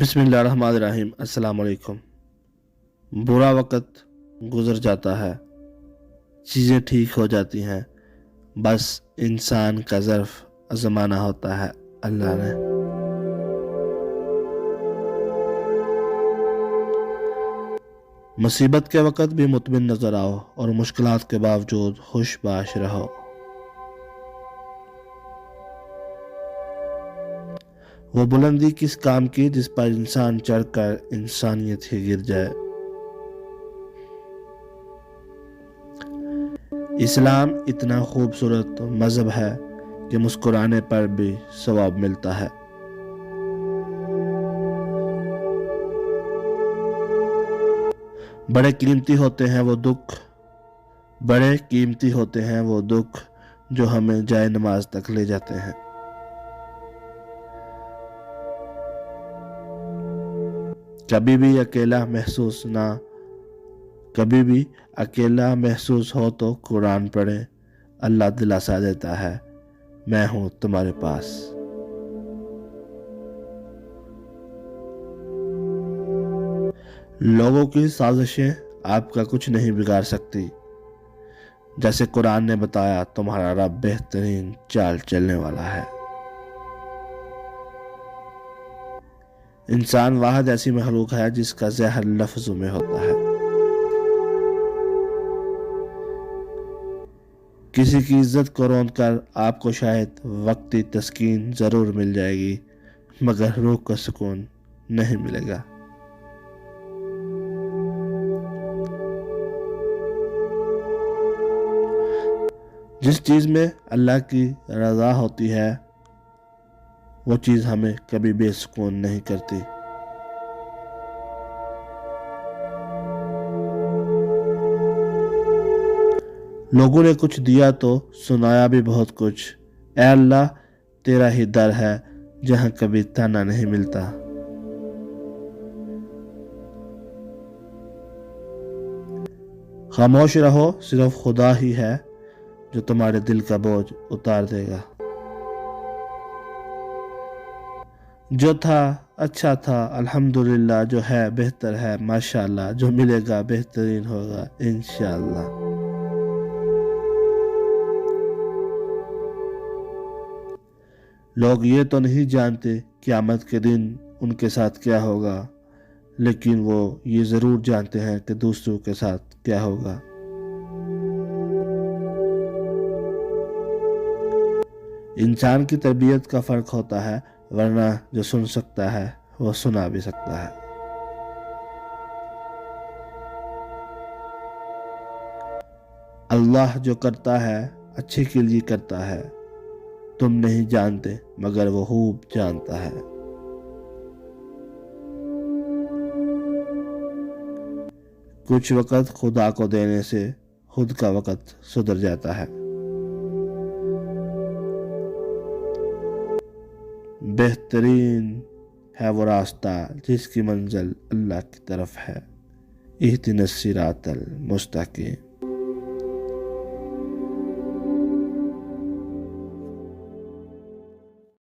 بسم اللہ الرحمن الرحیم۔ السلام علیکم۔ برا وقت گزر جاتا ہے، چیزیں ٹھیک ہو جاتی ہیں، بس انسان کا ظرف زمانہ ہوتا ہے اللہ نے۔ مصیبت کے وقت بھی مطمئن نظر آؤ اور مشکلات کے باوجود خوش باش رہو۔ وہ بلندی کس کام کی جس پر انسان چڑھ کر انسانیت ہی گر جائے۔ اسلام اتنا خوبصورت مذہب ہے کہ مسکرانے پر بھی ثواب ملتا ہے۔ بڑے قیمتی ہوتے ہیں وہ دکھ جو ہمیں جائے نماز تک لے جاتے ہیں۔ کبھی بھی اکیلا محسوس ہو تو قرآن پڑھیں، اللہ دلاسا دیتا ہے، میں ہوں تمہارے پاس۔ لوگوں کی سازشیں آپ کا کچھ نہیں بگاڑ سکتی، جیسے قرآن نے بتایا تمہارا رب بہترین چال چلنے والا ہے۔ انسان واحد ایسی مخلوق ہے جس کا زہر لفظوں میں ہوتا ہے۔ کسی کی عزت کو روند کر آپ کو شاید وقتی تسکین ضرور مل جائے گی، مگر روح کو سکون نہیں ملے گا۔ جس چیز میں اللہ کی رضا ہوتی ہے وہ چیز ہمیں کبھی بے سکون نہیں کرتی۔ لوگوں نے کچھ دیا تو سنایا بھی بہت کچھ، اے اللہ تیرا ہی در ہے جہاں کبھی تانا نہیں ملتا۔ خاموش رہو، صرف خدا ہی ہے جو تمہارے دل کا بوجھ اتار دے گا۔ جو تھا اچھا تھا، الحمدللہ، جو ہے بہتر ہے، ماشاءاللہ، جو ملے گا بہترین ہوگا انشاءاللہ۔ لوگ یہ تو نہیں جانتے قیامت کے دن ان کے ساتھ کیا ہوگا، لیکن وہ یہ ضرور جانتے ہیں کہ دوسروں کے ساتھ کیا ہوگا۔ انسان کی تربیت کا فرق ہوتا ہے، ورنہ جو سن سکتا ہے وہ سنا بھی سکتا ہے۔ اللہ جو کرتا ہے اچھے کے لیے کرتا ہے، تم نہیں جانتے مگر وہ خوب جانتا ہے۔ کچھ وقت خدا کو دینے سے خود کا وقت سدھر جاتا ہے۔ بہترین ہے وہ راستہ جس کی منزل اللہ کی طرف ہے، اہدنا الصراط المستقیم۔